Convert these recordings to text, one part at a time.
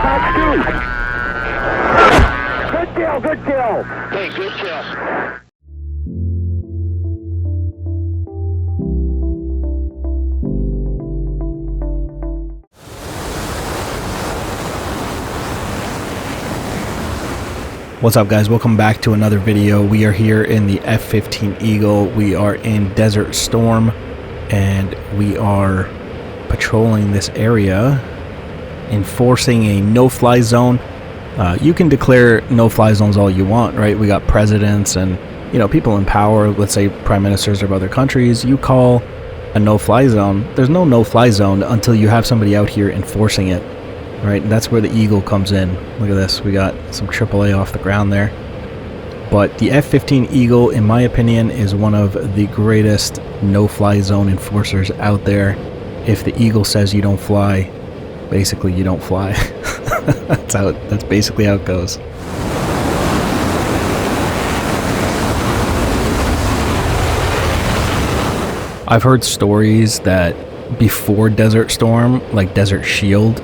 Good kill, good kill. Hey, good kill. What's up, guys? Welcome back to another video. We are here in the F-15 Eagle. We are in Desert Storm and we are patrolling this area, enforcing a no-fly zone. You can declare no-fly zones all you want, right? We got presidents and, you know, people in power, let's say prime ministers of other countries. You call a no-fly zone. There's no no-fly zone until you have somebody out here enforcing it. Right, and that's where the Eagle comes in. Look at this, we got some AAA off the ground there. But the F-15 Eagle, in my opinion, is one of the greatest no-fly zone enforcers out there. If the Eagle says you don't fly, basically you don't fly. That's basically how it goes. I've heard stories that before Desert Storm, like Desert Shield,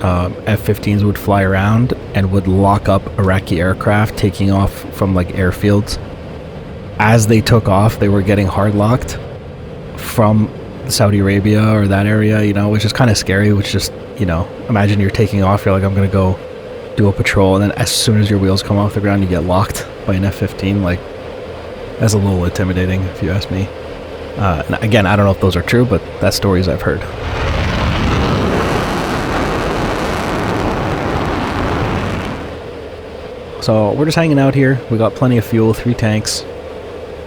F-15s would fly around and would lock up Iraqi aircraft taking off from like airfields. As they took off, they were getting hard locked from Saudi Arabia or that area, you know, which is kind of scary. Which just, you know, imagine you're taking off, you're like, I'm gonna go do a patrol, and then as soon as your wheels come off the ground, you get locked by an F-15. Like, that's a little intimidating, if you ask me. And again, I don't know if those are true, but that's stories I've heard. So we're just hanging out here. We got plenty of fuel, 3 tanks,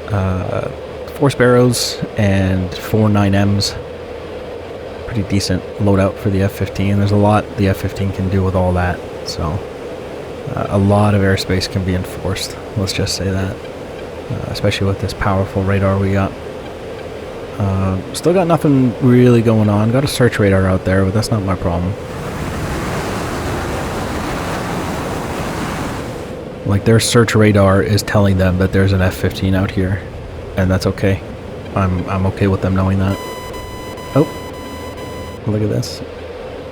4 Sparrows, and 4 9Ms. Pretty decent loadout for the F-15. There's a lot the F-15 can do with all that. So a lot of airspace can be enforced. Let's just say that. Especially with this powerful radar we got. Still got nothing really going on. Got a search radar out there, but that's not my problem. Like, their search radar is telling them that there's an F-15 out here, and that's okay. I'm okay with them knowing that. Oh, look at this.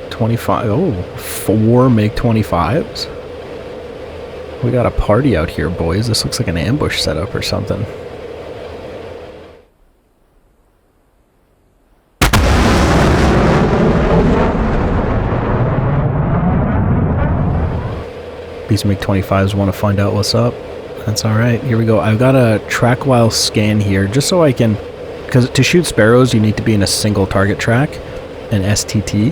25. Oh, 4 Mig-25s. We got a party out here, boys. This looks like an ambush setup or something. These Mig-25s want to find out what's up. That's alright. Here we go. I've got a track while scan here just so I can, because to shoot Sparrows you need to be in a single target track, an STT.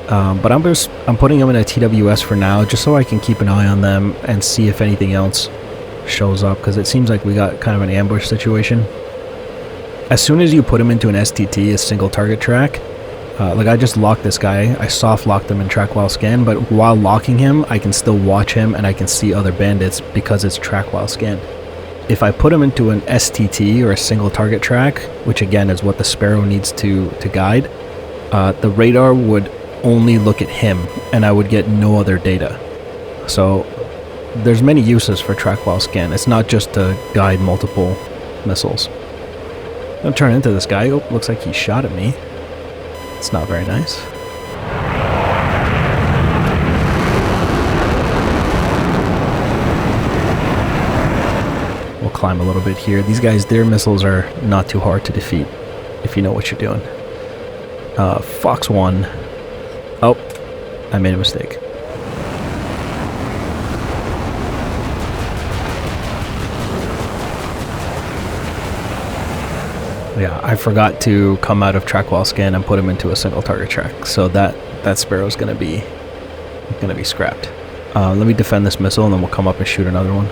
But I'm putting them in a TWS for now just so I can keep an eye on them and see if anything else shows up, because it seems like we got kind of an ambush situation. As soon as you put him into an STT, a single target track, like I just locked this guy, I soft locked him in track while scan, but while locking him, I can still watch him and I can see other bandits because it's track while scan. If I put him into an STT or a single target track, which again is what the Sparrow needs to guide, the radar would only look at him and I would get no other data. So there's many uses for track while scan. It's not just to guide multiple missiles. I'm gonna turn into this guy. Oh, looks like he shot at me. It's not very nice. We'll climb a little bit here. These guys, their missiles are not too hard to defeat if you know what you're doing. Fox 1. Oh, I made a mistake. Yeah, I forgot to come out of track while scan and put him into a single target track, so that Sparrow's gonna be scrapped. Let me defend this missile and then we'll come up and shoot another one.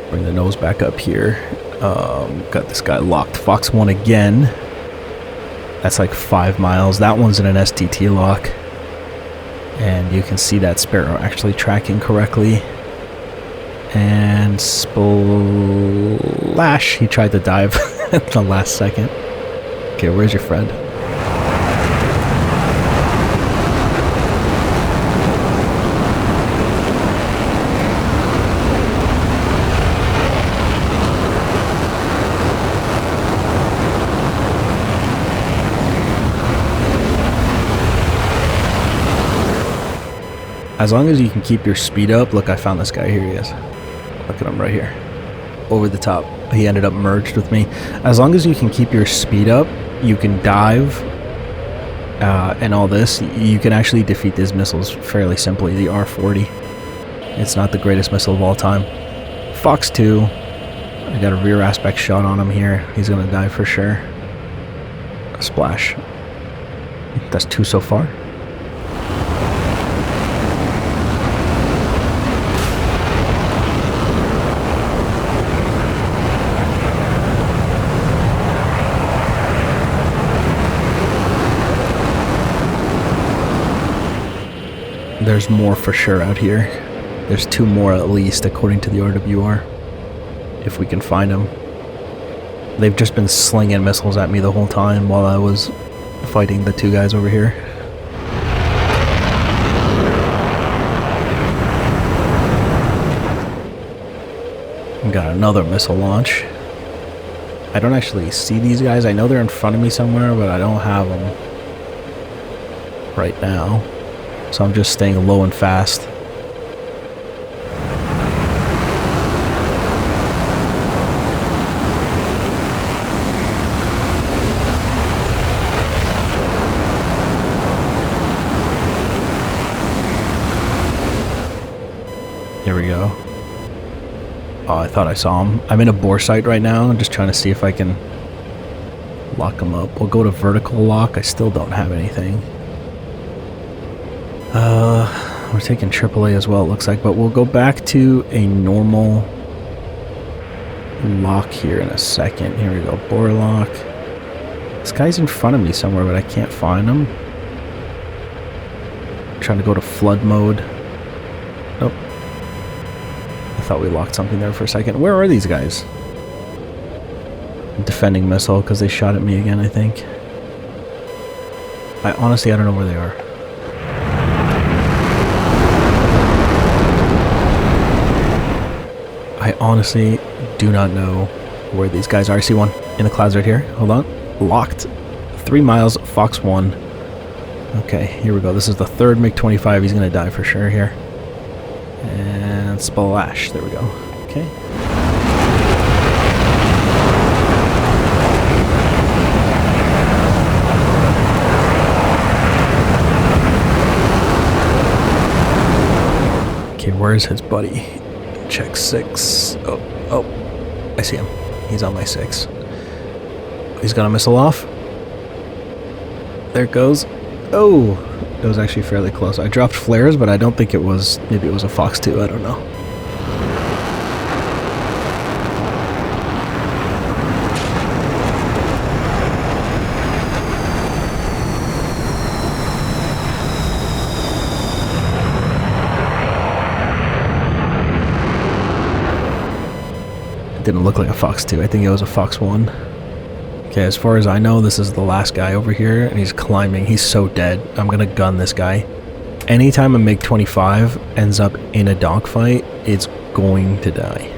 Bring the nose back up here. Got this guy locked. Fox 1 again. That's like 5 miles. That one's in an STT lock. And you can see that Sparrow actually tracking correctly. And splash! He tried to dive at the last second. Okay, where's your friend? As long as you can keep your speed up. Look, I found this guy. Here he is. Look at him right here. Over the top. He ended up merged with me. As long as you can keep your speed up, you can dive and all this. You can actually defeat these missiles fairly simply. The R-40. It's not the greatest missile of all time. Fox 2. I got a rear aspect shot on him here. He's going to die for sure. Splash. That's 2 so far. There's more for sure out here. There's 2 more at least, according to the RWR. If we can find them. They've just been slinging missiles at me the whole time while I was fighting the 2 guys over here. Got another missile launch. I don't actually see these guys. I know they're in front of me somewhere, but I don't have them right now. So I'm just staying low and fast. Here we go. Oh, I thought I saw him. I'm in a bore sight right now. I'm just trying to see if I can lock him up. We'll go to vertical lock. I still don't have anything. We're taking AAA as well, it looks like, but we'll go back to a normal lock here in a second. Here we go, bore lock. This guy's in front of me somewhere, but I can't find him. I'm trying to go to flood mode. Nope. I thought we locked something there for a second. Where are these guys? Defending missile, because they shot at me again, I think. I don't know where they are. I honestly do not know where these guys are. I see one in the clouds right here. Hold on. Locked. 3 miles, Fox 1. Okay, here we go. This is the 3rd Mig-25. He's going to die for sure here. And splash. There we go. Okay. Okay, where's his buddy? Check 6. Oh, I see him. He's on my 6. He's got a missile off. There it goes. Oh, it was actually fairly close. I dropped flares, but I don't think it was. Maybe it was a Fox 2. I don't know. Didn't look like a Fox 2. I think it was a Fox 1. Okay, as far as I know, this is the last guy over here, and he's climbing. He's so dead. I'm gonna gun this guy. Anytime a Mig-25 ends up in a dogfight, it's going to die.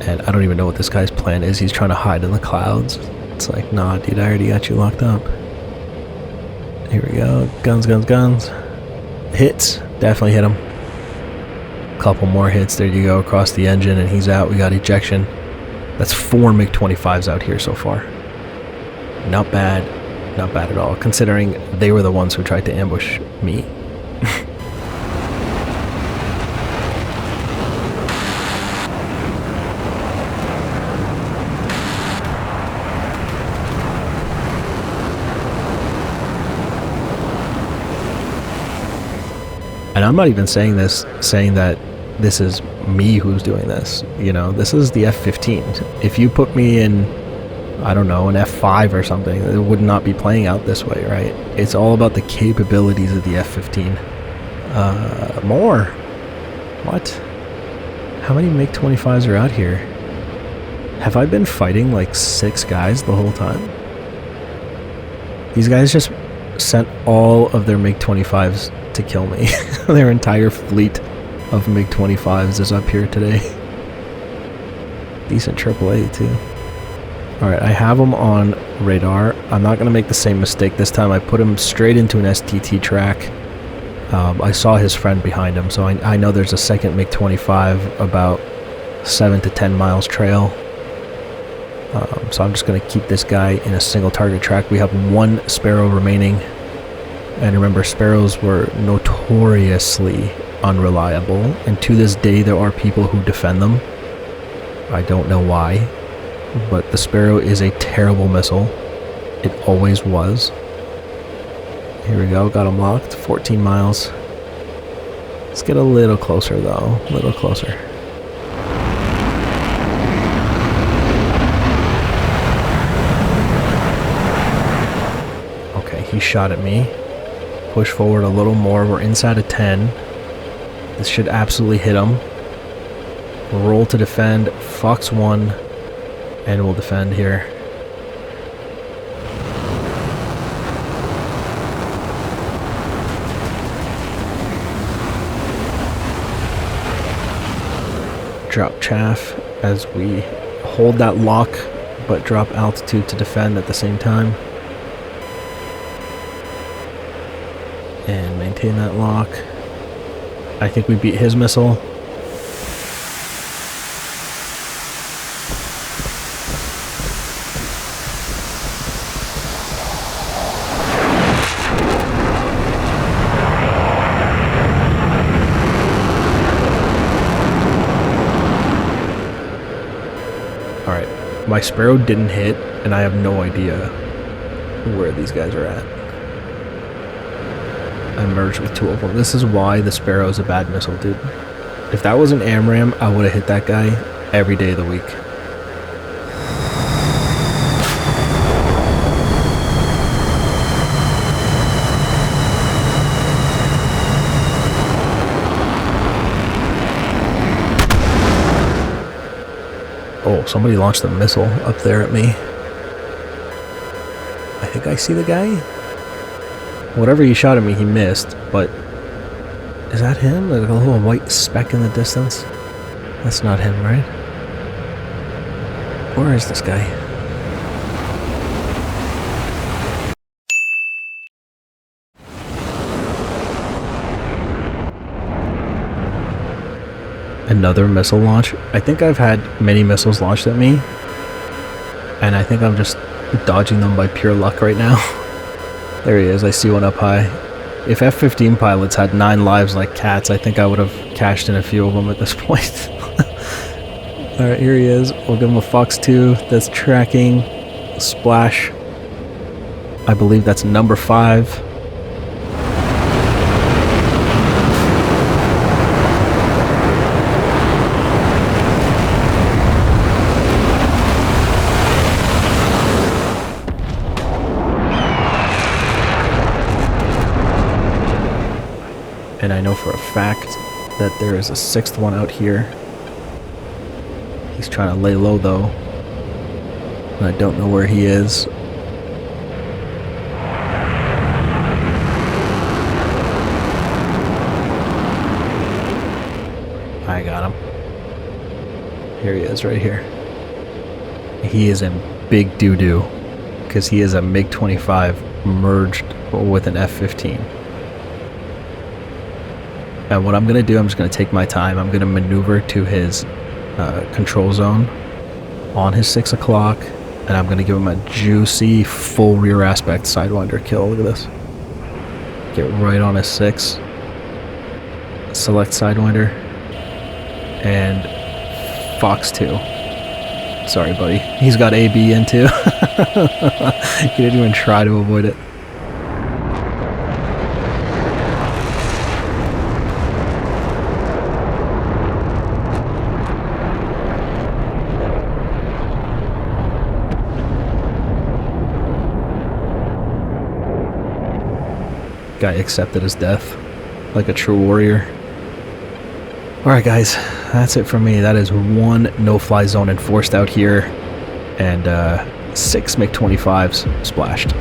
And I don't even know what this guy's plan is. He's trying to hide in the clouds. It's like, nah, dude, I already got you locked up. Here we go. Guns, guns, guns. Hits. Definitely hit him. Couple more hits. There you go, across the engine, and he's out. We got ejection. That's 4 Mig-25s out here so far. Not bad. Not bad at all, considering they were the ones who tried to ambush me. And I'm not even saying that this is me who's doing this. You know, this is the F-15. If you put me in, I don't know, an F-5 or something, it would not be playing out this way, right? It's all about the capabilities of the F-15. More. What? How many Mig-25s are out here? Have I been fighting like 6 guys the whole time? These guys just sent all of their Mig-25s to kill me. Their entire fleet of Mig-25s is up here today. Decent AAA too. Alright, I have them on radar. I'm not going to make the same mistake this time. I put them straight into an STT track. I saw his friend behind him, so I know there's a second Mig-25 about 7 to 10 miles trail. So I'm just going to keep this guy in a single target track. We have one Sparrow remaining. And remember, Sparrows were notoriously unreliable. And to this day, there are people who defend them. I don't know why. But the Sparrow is a terrible missile. It always was. Here we go. Got him locked. 14 miles. Let's get a little closer, though. A little closer. He shot at me. Push forward a little more. We're inside of 10. This should absolutely hit him. Roll to defend. Fox 1. And we'll defend here. Drop chaff as we hold that lock, but drop altitude to defend at the same time. And maintain that lock. I think we beat his missile. Alright, my Sparrow didn't hit, and I have no idea where these guys are at. I merged with two of them. This is why the Sparrow is a bad missile, dude. If that was an AMRAAM, I would have hit that guy every day of the week. Oh, somebody launched a missile up there at me. I think I see the guy. Whatever he shot at me, he missed, but is that him? Like a little white speck in the distance? That's not him, right? Where is this guy? Another missile launch. I think I've had many missiles launched at me, and I think I'm just dodging them by pure luck right now. There he is. I see one up high. If F-15 pilots had 9 lives like cats, I think I would have cashed in a few of them at this point. Alright, here he is. We'll give him a Fox 2 that's tracking. Splash. I believe that's number 5. And I know for a fact that there is a 6th one out here. He's trying to lay low though. And I don't know where he is. I got him. Here he is right here. He is in big doo-doo because he is a Mig-25 merged with an F-15. And what I'm going to do, I'm just going to take my time. I'm going to maneuver to his control zone on his 6 o'clock. And I'm going to give him a juicy full rear aspect Sidewinder kill. Look at this. Get right on his 6. Select Sidewinder. And Fox 2. Sorry, buddy. He's got AB in too. He didn't even try to avoid it. Guy accepted his death like a true warrior. Alright guys, that's it from me. That is 1 no-fly zone enforced out here, and 6 Mig-25s splashed.